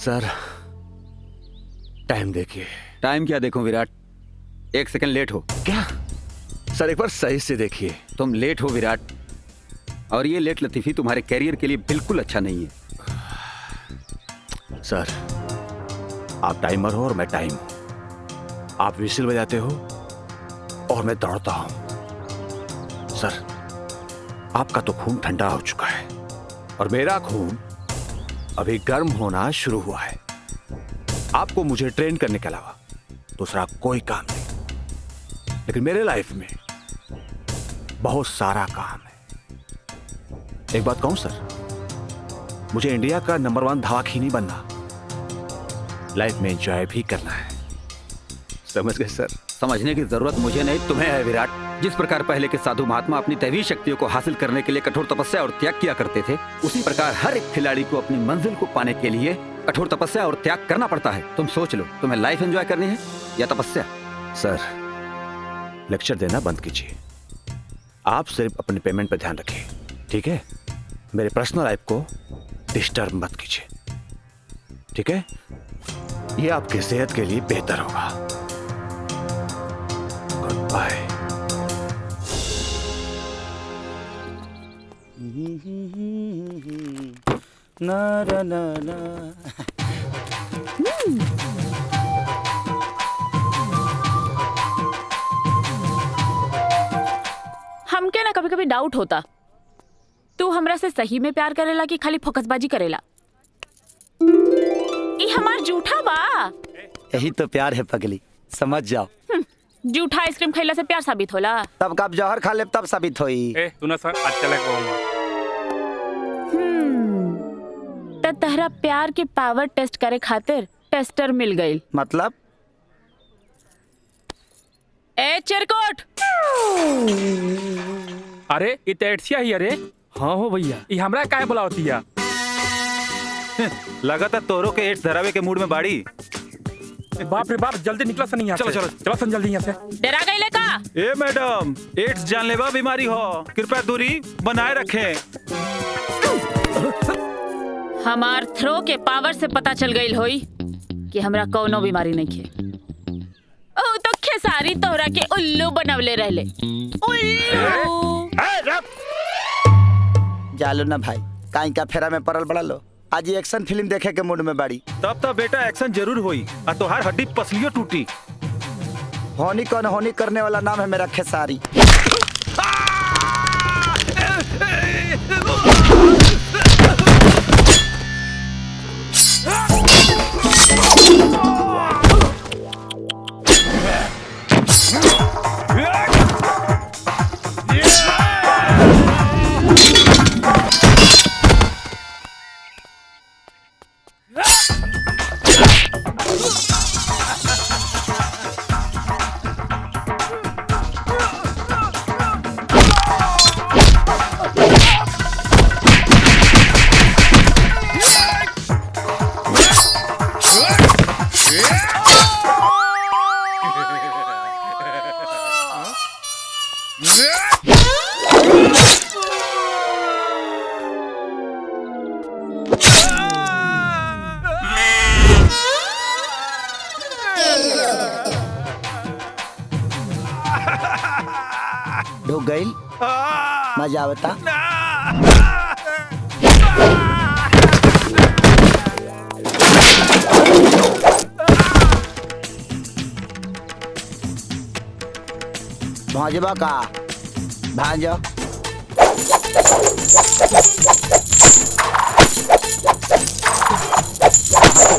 Sir time देखिए। Time क्या देखूं विराट, 1 सेकंड लेट हो। क्या सर, एक बार सही से देखिए। तुम लेट हो विराट, और ये लेट लतीफी तुम्हारे कैरियर के लिए बिल्कुल अच्छा नहीं है। सर आप टाइमर हो और मैं टाइम। आप विसिल बजाते हो और मैं दौड़ता हूं। सर आपका तो खून ठंडा हो चुका है और मेरा खून अभी गर्म होना शुरू हुआ है। आपको मुझे ट्रेन करने के अलावा दूसरा कोई काम नहीं, लेकिन मेरे लाइफ में बहुत सारा काम है। एक बात कहूं सर, मुझे इंडिया का नंबर 1 धावाखीनी बनना, लाइफ में एंजॉय भी करना है। समझ गए सर? समझने की जरूरत मुझे नहीं, तुम्हें है विराट। जिस प्रकार पहले के साधु महात्मा अपनी दैवीय शक्तियों को हासिल करने के लिए कठोर तपस्या और त्याग किया करते थे, उसी प्रकार हर एक खिलाड़ी को अपनी मंजिल को पाने के लिए कठोर तपस्या और त्याग करना पड़ता है। तुम सोच लो, तुम्हें लाइफ एंजॉय करनी है या तपस्या? सर लेक्चर देना बंद कीजिए। आप सिर्फ अपने पेमेंट पर ध्यान रखिए, ठीक है? मेरे पर्सनल लाइफ को डिस्टर्ब मत कीजिए, ठीक है? ये आपकी सेहत के लिए बेहतर होगा। Goodbye. ना ना ना ना। हमके ना कभी कभी डाउट होता, तू हमरा से सही में प्यार करेला कि खाली फोकसबाजी करेला? ई हमार झूठा बा। यही तो प्यार है पगली, समझ जाओ। झूठा आइसक्रीम खैला से प्यार साबित होला? तब कब जहर खा ले तब साबित होई। तू ना सर आज चले कहूंगा। त तहरा प्यार के पावर टेस्ट करे खातिर टेस्टर मिल गई। मतलब? ए चिरकुट, अरे ये तेटसिया ही। अरे हाँ हो भैया, ये हमरा काहे बुलावती है? लगातार तोरो के एड्स धरावे के मूड में बाड़ी। बाप रे बाप, जल्दी निकला सन यहाँ से। चलो चलो सन जल्दी यहाँ से। डरा गई का? ए मैडम, एड्स जानलेवा बीमारी हो, कृपया दूरी बनाए रखें। हमार थ्रो के पावर से पता चल गई होई कि हमरा कौनो बीमारी नहीं है। ओ तो खेसारी तोहरा के उल्लू बनवले रहले। उल्लू जालो ना भाई, काई का फेरा में पड़ल बड़ा लो। आज ये एक्शन फिल्म देखे के मूड में बाड़ी। तब तो बेटा एक्शन जरूर हुई और तोहार हड्डी पसलियों टूटी। होनी कौन होनी करने वाला नाम है मेरा खेसारी। ढुक गई, मजा आवता। भाजपा का भांजो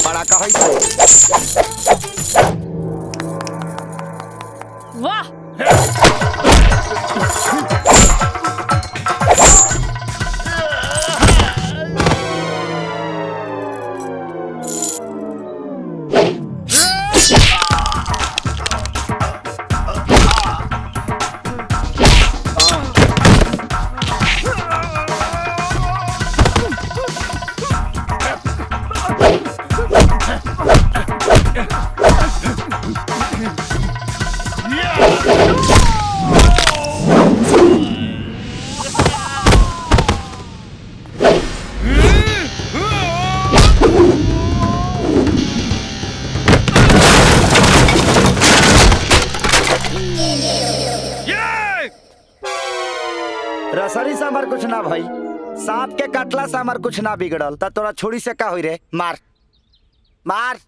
बड़ा का वाह, रसरी से हमार कुछ ना भाई, सांप के काटला से हमार कुछ ना बिगड़ल। त तोरा छोड़ी से का होई रे? मार मार।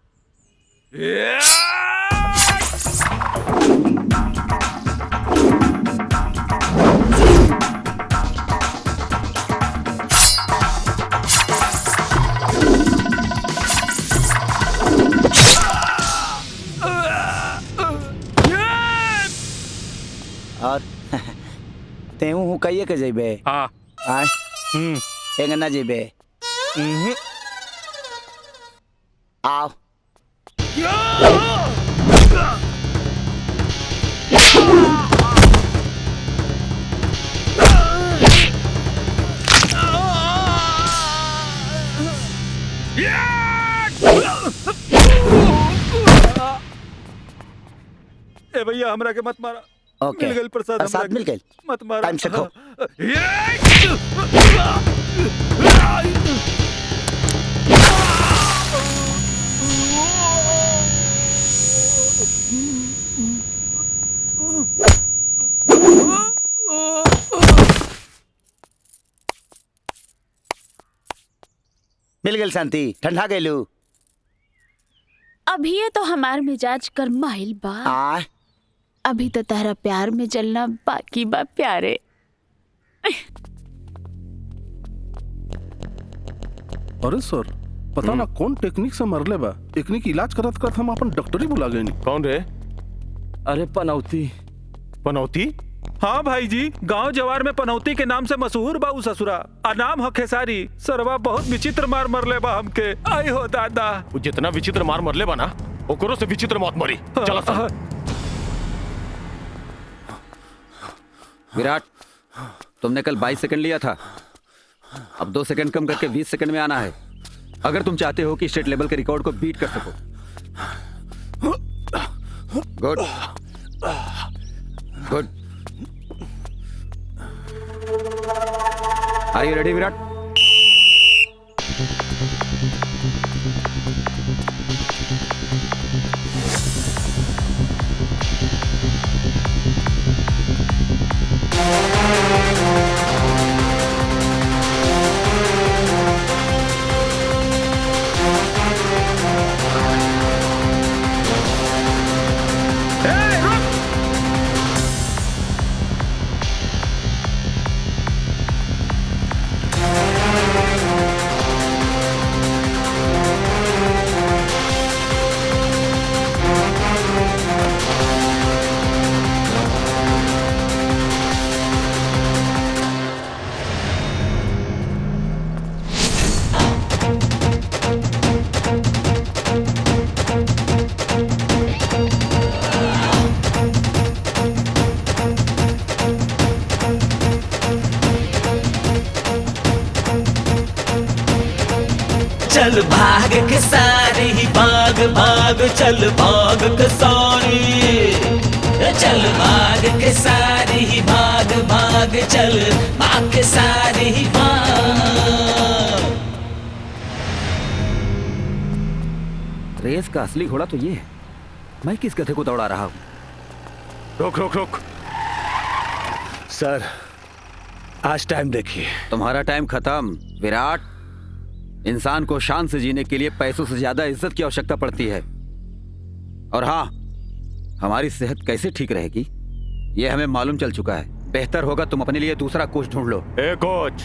और तेहू हूँ कहिए के जेबे? हाँ। आय एंग ना जेबे? आओ। ए भैया हमरा के मत मारा। ओके, मिल गइल प्रसाद, प्रसाद हमरा मिल के। गइल। मत मारा। टाइम से खो। मिल गइल शांति, ठंडा गइलू? अभी ये तो हमार मिजाज गरमाइल बा। आ अभी तो तारा प्यार में जलना बाकी बा प्यारे। अरे सर, पता ना कौन टेक्निक से मरले बा। टेक्निक इलाज करत करत हम अपन डॉक्टर ही बुला गए। कौन रे? अरे पनौती। पनौती? हाँ भाई जी, गांव जवार में पनौती के नाम से मशहूर बा उ ससुरा। आ नाम ह खेसारी। सरवा बहुत विचित्र मार मरले बा हमके। आई हो दादा। वो जितना विचित्र मार मरले बा ना, ओकरो से विचित्र मौत मरी। चला सर। विराट, तुमने कल 22 सेकंड लिया था, अब 2 सेकंड कम करके 20 सेकंड में आना है, अगर तुम चाहते हो कि स्टेट लेवल के रिकॉर्ड को बीट कर सको। Good good. Are you ready Virat? चल भाग के सारी भाग भाग, चल भाग के सारी, चल भाग के सारी भाग भाग, चल भाग के सारी भाग। रेस का असली घोड़ा तो ये है, मैं किस गधे को दौड़ा रहा हूं? रोक रोक रोक। सर, आज टाइम देखिए। तुम्हारा टाइम खत्म विराट। इंसान को शान से जीने के लिए पैसों से ज्यादा इज्जत की आवश्यकता पड़ती है। और हाँ, हमारी सेहत कैसे ठीक रहेगी ये हमें मालूम चल चुका है। बेहतर होगा तुम अपने लिए दूसरा कोच ढूंढ लो। ए कोच,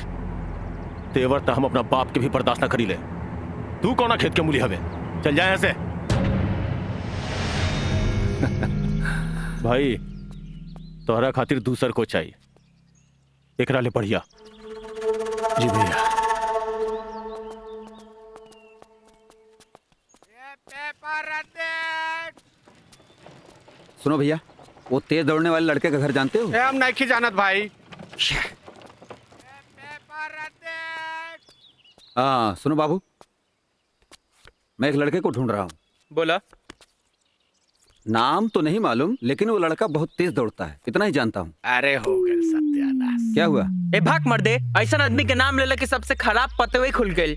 तेवर तो हम अपना बाप के भी बर्दाश्त ना करी ले। तू कौन खेत के मूली हवे? चल जाए ऐसे। भाई, तोहरा खातिर दूसर कोच चाहिए, एकरा ले बढ़िया। जी भैया। सुनो भैया, वो तेज दौड़ने वाले लड़के का घर जानते हो? हम नहीं जानत भाई। हाँ सुनो बाबू, मैं एक लड़के को ढूंढ रहा हूँ। बोला। नाम तो नहीं मालूम, लेकिन वो लड़का बहुत तेज दौड़ता है, इतना ही जानता हूँ। अरे हो गए सत्यानाश। क्या हुआ? ए भाग मर दे, ऐसा आदमी के नाम ले ले के सबसे खराब पतवे खुल गए।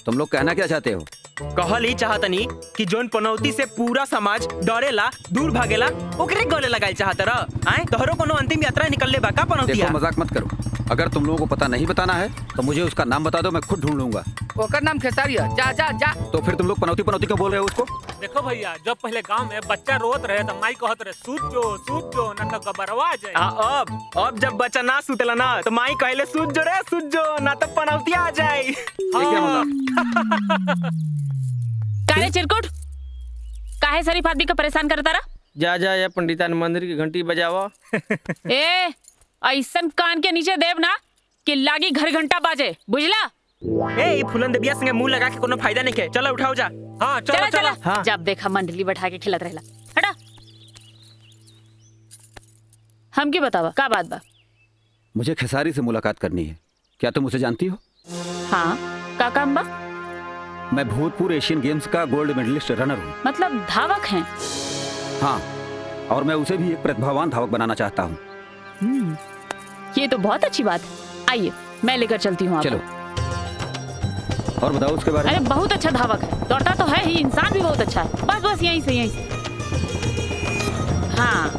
तुम लोग कहना क्या चाहते हो? कहल ही चाहतनी कि जोन पनौती से पूरा समाज डरेला दूर भागेला ओकरे गले लगाए चाहत रह आए तोहरो कोनो अंतिम यात्रा निकलले बा का पनौतिया। देखो मजाक मत करो। अगर तुम लोगों को पता नहीं बताना है तो मुझे उसका नाम बता दो, मैं खुद ढूंढ लूंगा। ओकर नाम खेसारी है। जा जा जा। तो फिर तुम लोग पनौती पनौती क्यों बोल रहे हो उसको? देखो भैया, जब पहले गांव में बच्चा रोत रहे तो माई कहत रहे सूत जो न तो गबरवा जाए। अब जब बच्चा ना सुतेला ना तो माई कहले सूत जो ना तो पनौतिया आ जाए। ये क्या मजाक? काहे चिरकुट, काहे शरीफ आदमी को परेशान करता रहा? जा जा या पंडितान मंदिर की घंटी बजावा। ए ऐसन कान के नीचे देव ना कि लागी घर घंटा बाजे, बुझला? ए फुलन देविया संगे मुंह लगा के कोनो फायदा नहीं के। चलो उठाओ जा। हाँ चला चला। जब देखा मंडली बैठा के खिलत रहला। हटा। हम की बतावा का बात बा? मुझे खेसारी से मुलाकात करनी है। क्या तुम उसे जानती हो? हाँ, का काम बा? मैं भूतपूर्व एशियन गेम्स का गोल्ड मेडलिस्ट रनर हूँ। मतलब धावक हैं? हाँ, और मैं उसे भी एक प्रतिभावान धावक बनाना चाहता हूँ। ये तो बहुत अच्छी बात है। आइए मैं लेकर चलती हूँ आपको। चलो। और बताओ उसके बारे में। अरे बहुत अच्छा धावक है, दौड़ता तो है ही, इंसान भी बहुत अच्छा है। बस यहीं से। हाँ,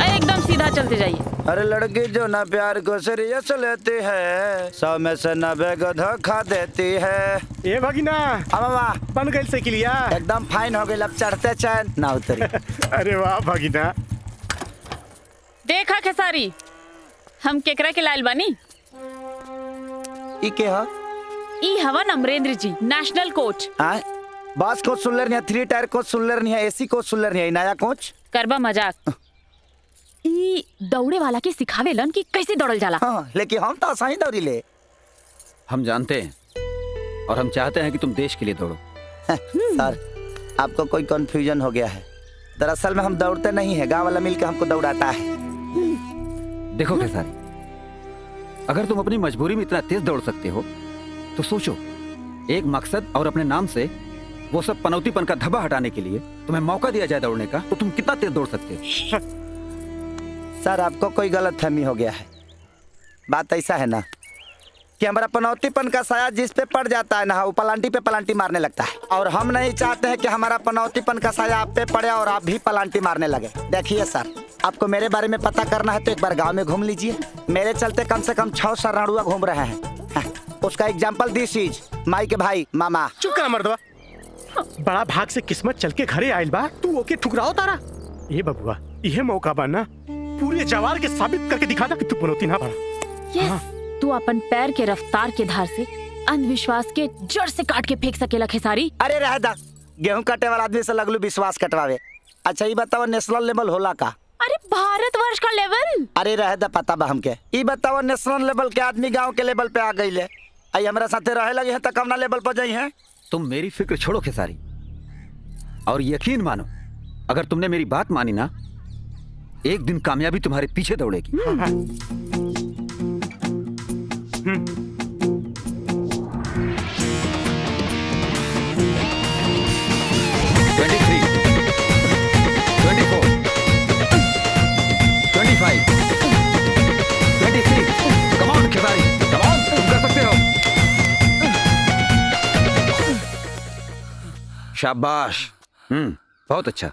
एकदम सीधा चलते जाइए। अरे लड़की जो ना प्यार को सीरियस लेती है, 100 में से 90 को धोखा देती है। ए भगिना, मामा बन गई साइकिलिया? एकदम फाइन हो गई, अब चढ़ते चैन ना उतरी। अरे वाह भगिना। देखा खेसारी, हम केकरा के लाल बानी? ई के हा? ई हवन अमरेंद्र जी, नेशनल कोच। बस कोच सुनलर नहीं, 3 टायर कोच सुनलर नहीं, एसी कोच सुनलर नहीं, नया कोच। करबा मजाक। ई दौड़े वाला के सिखावेलन कि कैसे दौड़ल जाला। हाँ, लेकिन हम तो सही दौड़ी ले। हम जानते हैं और हम चाहते हैं कि तुम देश के लिए दौड़ो। सर, आपको कोई कंफ्यूजन हो गया है। दरअसल में हम दौड़ते नहीं है, गांव वाला मिलकर हमको दौड़ाता है। देखो खेसारी, अगर तुम अपनी मजबूरी में इतना तेज दौड़ सकते हो तो सोचो, एक मकसद और अपने नाम से वो सब पनौतीपन का धब्बा हटाने के लिए तुम्हें मौका दिया जाए दौड़ने का, तो तुम कितना तेज दौड़ सकते हो? सर, आपको कोई गलतफहमी हो गया है। बात ऐसा है ना कि हमारा पनौतीपन का साया जिस पे पड़ जाता है ना, वो पलांटी पे पलांटी मारने लगता है। और हम नहीं चाहते हैं कि हमारा पनौतीपन का साया आप पे पड़े और आप भी पलांटी मारने लगे। देखिए सर, आपको मेरे बारे में पता करना है तो एक बार गांव में घूम लीजिए। मेरे चलते कम से कम 6 शरणार्थी घूम रहे हैं। उसका एग्जाम्पल दिस इज माई के भाई मामा। चुप कर मर्दवा, बड़ा भाग से किस्मत चल के घरे आयल बा, तू ओके ठुकराओ तारा। ये बबुआ, यह मौका बा ना, पूरे जवार के साबित करके दिखा दा कि तू पनौती ना बड़ा। यस, तू अपन पैर के रफ्तार के धार से अंधविश्वास के जड़ से काट के फेंक सकेला खेसारी। अरे रह दा, गेहूं काटे वाला आदमी से लगलू विश्वास कटवावे। अच्छा ये बताओ, नेशनल लेवल होला का? अरे भारतवर्ष का लेवल। अरे रह दा, पता बा हमके। ये बताओ, नेशनल लेवल के आदमी गांव के लेवल पे आ गई ले, आई हमारा साथे रहे लगे हैं तो कम ना लेवल पर जाई हैं। तुम मेरी फिक्र छोड़ो खेसारी, और यकीन मानो, अगर तुमने मेरी बात मानी ना, एक दिन कामयाबी तुम्हारे पीछे दौड़ेगी। 23, 24, 25, 26, come on Khesari, come on, तुम कर सकते हो। शाबाश, बहुत अच्छा।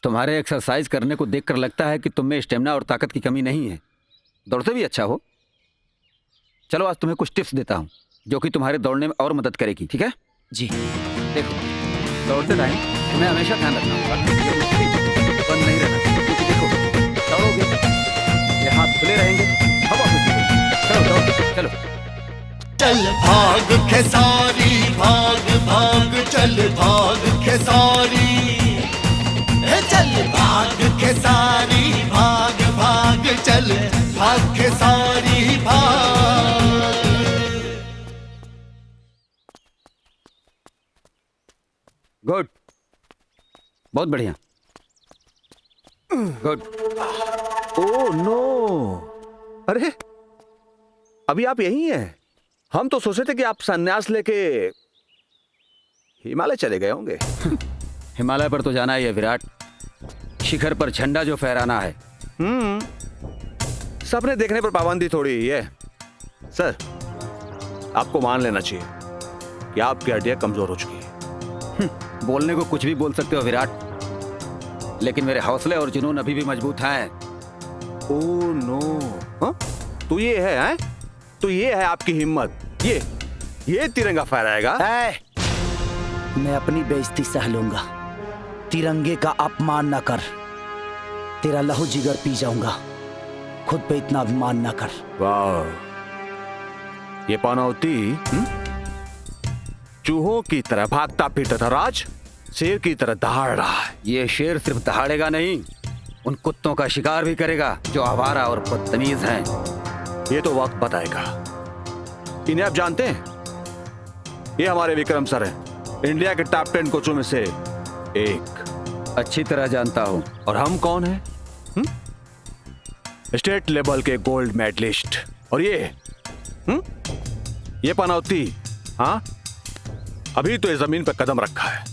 तुम्हारे एक्सरसाइज करने को देखकर लगता है कि तुम में स्टेमिना और ताकत की कमी नहीं है। दौड़ते भी अच्छा हो। चलो आज तुम्हें कुछ टिप्स देता हूँ जो कि तुम्हारे दौड़ने में और मदद करेगी, ठीक है? जी। देखो, दौड़ते टाइम तुम्हें हमेशा ध्यान रखना होगा, बंद नहीं रहना, क्योंकि देखो दौड़ोगे ये हाथ खुले रहेंगे, हवा खुली। चलो दौड़ो, चलो। चल भाग खेसारी, भाग भाग चल भाग खेसारी, चल भाग खेसारी, भाग भाग चल भाग खेसारी भाग। गुड, बहुत बढ़िया, गुड। ओह नो, अरे अभी आप यहीं हैं? हम तो सोचे थे कि आप संन्यास लेके हिमालय चले गए होंगे। हिमालय पर तो जाना ही है विराट, शिखर पर झंडा जो फहराना है। सपने देखने पर पाबंदी थोड़ी ही है। सर, आपको मान लेना चाहिए कि आपकी हड्डियां कमजोर हो चुकी है। बोलने को कुछ भी बोल सकते हो विराट, लेकिन मेरे हौसले और जुनून अभी भी मजबूत हैं। ओ नो, तो ये है, तो ये है आपकी हिम्मत, ये तिरंगा फहराएगा। मैं अपनी बेइज्जती सह लूंगा, तिरंगे का अपमान न कर। तेरा लहू जिगर पी जाऊंगा, खुद पे इतना अभिमान न कर। वाह, ये पनौती चूहों की तरह भागता फिरता था, राज शेर की तरह दहाड़ रहा है। ये शेर सिर्फ दहाड़ेगा नहीं, उन कुत्तों का शिकार भी करेगा जो आवारा और बदतमीज हैं। ये तो वक्त बताएगा। इन्हें आप जानते हैं? ये हमारे विक्रम सर हैं, इंडिया के टॉप 10 कोचों में से एक। अच्छी तरह जानता हूं। और हम कौन हैं? स्टेट लेवल के गोल्ड मेडलिस्ट। और ये पनौती, हाँ, अभी तो इस जमीन पर कदम रखा है।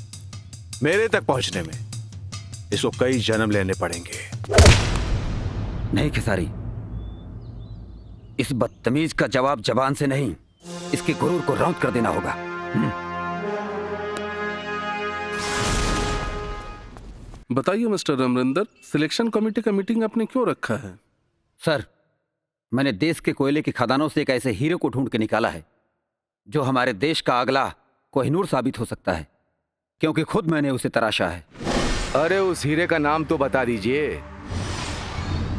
मेरे तक पहुंचने में इसको कई जन्म लेने पड़ेंगे। नहीं खेसारी, इस बदतमीज का जवाब जबान से नहीं, इसके गुरूर को रौंद कर देना होगा। बताइए मिस्टर अमरिंदर, सिलेक्शन कमेटी का मीटिंग आपने क्यों रखा है? सर, मैंने देश के कोयले की खदानों से एक ऐसे हीरे को ढूंढ के निकाला है जो हमारे देश का अगला कोहिनूर साबित हो सकता है, क्योंकि खुद मैंने उसे तराशा है। अरे उस हीरे का नाम तो बता दीजिए।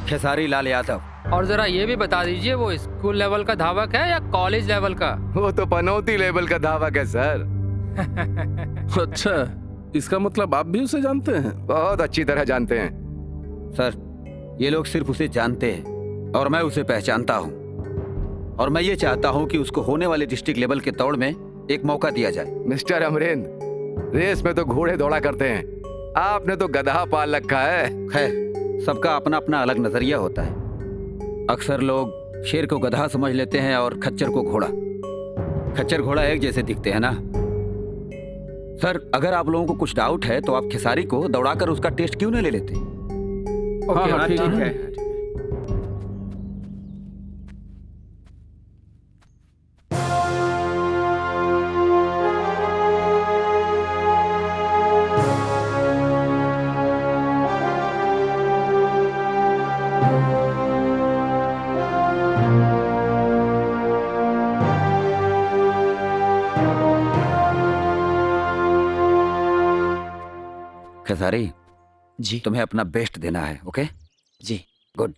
खेसारी लाल यादव। और जरा ये भी बता दीजिए, वो स्कूल लेवल का धावक है या कॉलेज लेवल का? वो तो पनौती लेवल का धावक है सर। अच्छा, इसका मतलब आप भी उसे जानते हैं? बहुत अच्छी तरह जानते हैं सर। ये लोग सिर्फ उसे जानते हैं और मैं उसे पहचानता हूं, और मैं ये चाहता हूं कि उसको होने वाले डिस्ट्रिक्ट लेवल के दौड़ में एक मौका दिया जाए। मिस्टर अमरेंद्र, रेस में तो घोड़े दौड़ा करते हैं, आपने तो गधा पाल रखा है। खैर, सबका अपना अपना अलग नजरिया होता है। अक्सर लोग शेर को गधा समझ लेते हैं और खच्चर को घोड़ा। खच्चर घोड़ा एक जैसे दिखते हैं ना। सर, अगर आप लोगों को कुछ डाउट है तो आप खेसारी को दौड़ाकर उसका टेस्ट क्यों नहीं ले लेते? हाँ, ठीक है। खेसारी जी, तुम्हें अपना बेस्ट देना है। ओके जी, good.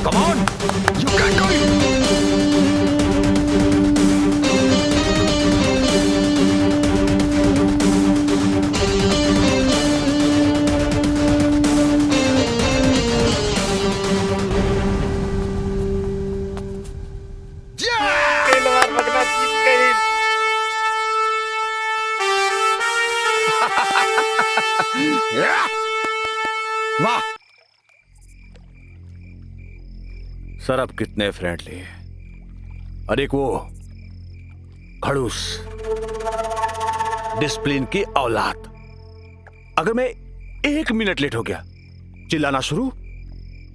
Come on! You can do it! वाह सर, अब कितने फ्रेंडली है। अरे वो खड़ूस डिसिप्लिन की औलाद। अगर मैं 1 मिनट लेट हो गया, चिल्लाना शुरू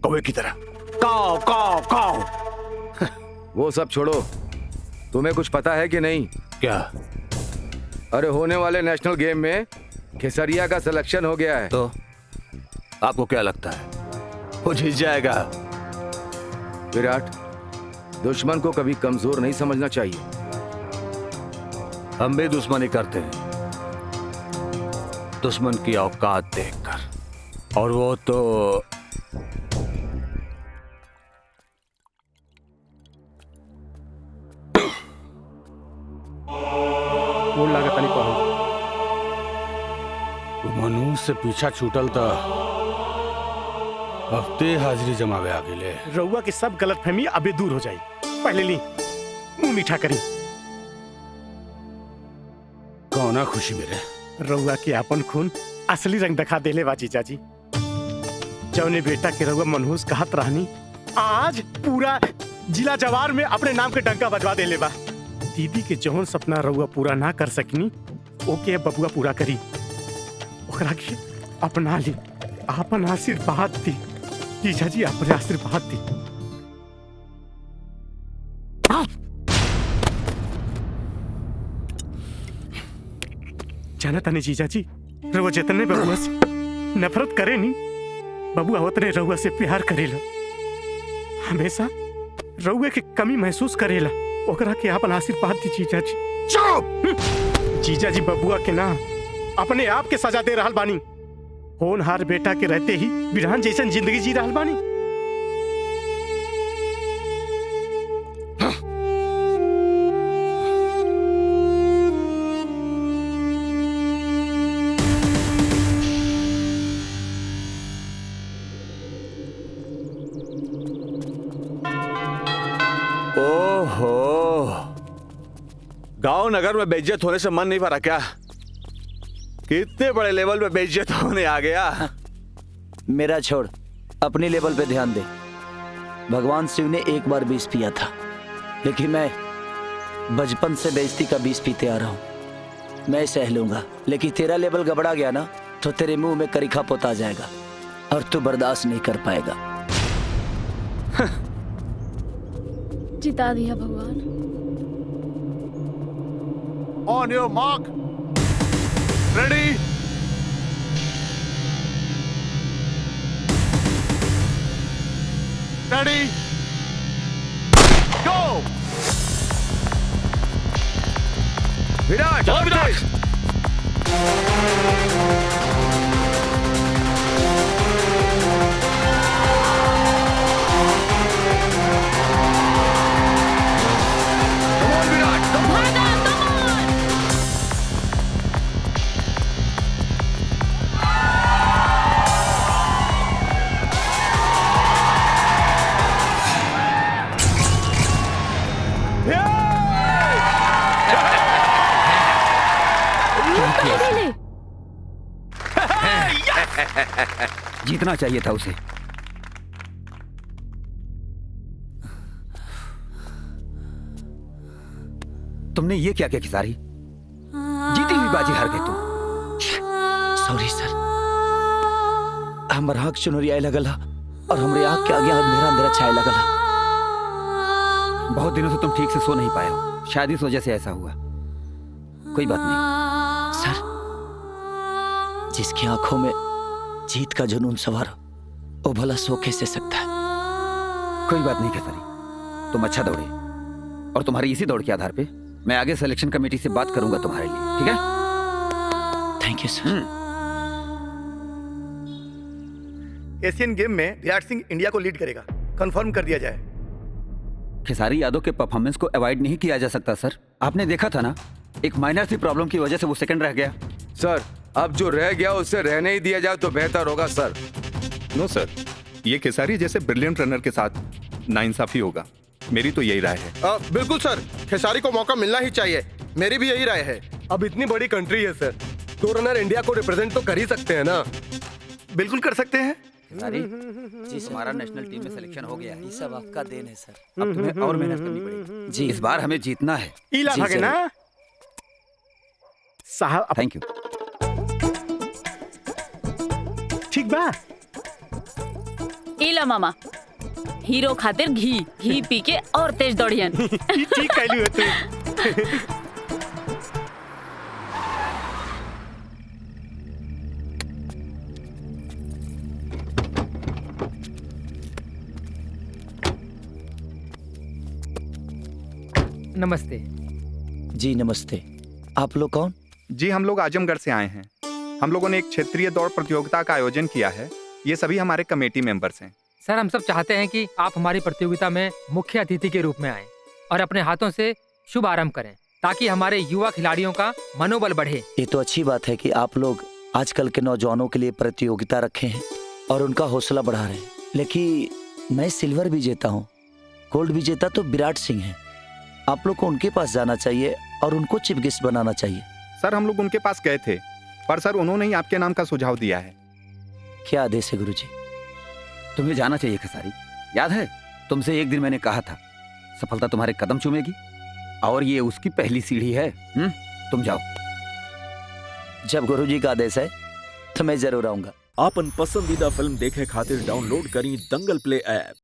कौवे की तरह, काव काव काव। वो सब छोड़ो, तुम्हें कुछ पता है कि नहीं? क्या? अरे होने वाले नेशनल गेम में खेसरिया का सिलेक्शन हो गया है। तो आपको क्या लगता है वो जीत जाएगा? विराट, दुश्मन को कभी कमजोर नहीं समझना चाहिए। हम भी दुश्मनी करते हैं, दुश्मन की औकात देखकर, और वो तो मनु से पीछा छूटल था, हफ्ते हाजिरी जमावे आ गेले। रउआ की सब गलतफहमी अबे दूर हो जाई। पहले ली मुंह मीठा करी। कौना खुशी मेरे रउआ के अपन खून असली रंग दिखा देले बा जीजाजी। जौने बेटा के रउआ मनहूस कहत रहनी, आज पूरा जिला जवार में अपने नाम के डंका बजवा दे ले बा। दीदी के जौन सपना रहुआ पूरा ना कर सकनी ओके बबुआ पूरा करी। ओकरा के अपना ली, आपन आशीर्वाद दी। जीजा जी अपने आशीर्वाद दी। जाना तने जीजा जी, रहुआ जितने बबुआ से नफरत करे नी, बबुआ उतने रहुआ से प्यार करेला। हमेशा रहुए की कमी महसूस करेला। ओकरा के आपन आशीर्वाद दी जीजा जी। चुप! जीजा जी बबुआ के ना अपने आप के सजा दे रहल बानी। होनहार बेटा के रहते ही बिरहान जैसन जिंदगी जी रहल बानी। गांव नगर में बेइज्जत होने से मन नहीं भरा क्या? कितने बड़े लेवल पे बेइज्जत होने आ गया। मेरा छोड़, अपनी लेवल पे ध्यान दे। भगवान शिव ने एक बार विष पिया था, लेकिन मैं बचपन से बेइज्जती का विष पीते आ रहा हूं। मैं सह लूंगा, लेकिन तेरा लेवल गबड़ा गया ना तो तेरे मुंह में करीखा पोता जाएगा और तू बर्दाश्त नहीं कर पाएगा। जिता दिया भगवान। On your mark, ready, steady, go! Virat, Virat! जीतना चाहिए था उसे। तुमने ये क्या किया खिसारी? जीती हुई बाजी हार गई तुम। सॉरी सर, हमर आँख चुनरिया लगल और हमरे आँख के आगे अंधेरा अंधेरा छाए लगल। बहुत दिनों से तुम ठीक से सो नहीं पाए हो, शायद इस वजह से ऐसा हुआ। कोई बात नहीं सर। जिसकी आंखों में जीत का जुनून सवार हो, वो भला सो कैसे सकता है? कोई बात नहीं खेसारी, तुम अच्छा दौड़े और तुम्हारी इसी दौड़ के आधार पे मैं आगे सिलेक्शन कमेटी से बात करूंगा तुम्हारे लिए, ठीक है? Thank you sir. Asian game में विराट सिंह इंडिया को लीड करेगा, कंफर्म कर दिया जाए। खेसारी यादव के परफॉर्मेंस को अवॉइड नहीं किया जा सकता सर। आपने देखा था ना, एक माइनर सी प्रॉब्लम की वजह से वो सेकंड रह गया। सर, अब जो रह गया उससे रहने ही दिया जाए तो बेहतर होगा सर। नो सर, ये खेसारी जैसे ब्रिलियंट रनर के साथ नाइंसाफी होगा। मेरी तो यही राय है। बिल्कुल सर, खेसारी को मौका मिलना ही चाहिए। मेरी भी यही राय है। अब इतनी बड़ी कंट्री है सर, तो रनर इंडिया को रिप्रेजेंट तो कर ही सकते हैं ना। बिल्कुल कर सकते हैं। खेसारी जी, हमारा नेशनल टीम में सिलेक्शन हो गया है। ये सब आपका देन है सर। अब तुम्हें और मेहनत करनी पड़ेगी जी। इस बार हमें जीतना है। इला भागे ना साहब। Thank you. ठीक बा। इला मामा, हीरो खातिर घी पी के और तेज दौड़ियन। ठीक कहली हो तू। नमस्ते जी। नमस्ते। आप लोग कौन? जी, हम लोग आजमगढ़ से आए हैं। हम लोगों ने एक क्षेत्रीय दौड़ प्रतियोगिता का आयोजन किया है। ये सभी हमारे कमेटी मेंबर्स हैं। सर, हम सब चाहते हैं कि आप हमारी प्रतियोगिता में मुख्य अतिथि के रूप में आएं और अपने हाथों से शुभ आरंभ करें, ताकि हमारे युवा खिलाड़ियों का मनोबल बढ़े। ये तो अच्छी बात है कि आप लोग आजकल के नौजवानों के लिए प्रतियोगिता रखे हैं और उनका हौसला बढ़ा रहे हैं। लेकिन मैं सिल्वर विजेता हूँ, गोल्ड विजेता तो विराट सिंह है। आप लोग को उनके पास जाना चाहिए और उनको चीफ गेस्ट बनाना चाहिए। सर, हम लोग उनके पास गए थे, पर सर उन्होंने ही आपके नाम का सुझाव दिया है। क्या आदेश है गुरुजी? तुम्हें जाना चाहिए खेसारी। याद है तुमसे एक दिन मैंने कहा था सफलता तुम्हारे कदम चूमेगी, और ये उसकी पहली सीढ़ी है। तुम जाओ। जब गुरुजी का आदेश है तो मैं जरूर आऊंगा। आपन पसंदीदा फिल्म देखे खातिर डाउनलोड करी दंगल प्ले ऐप।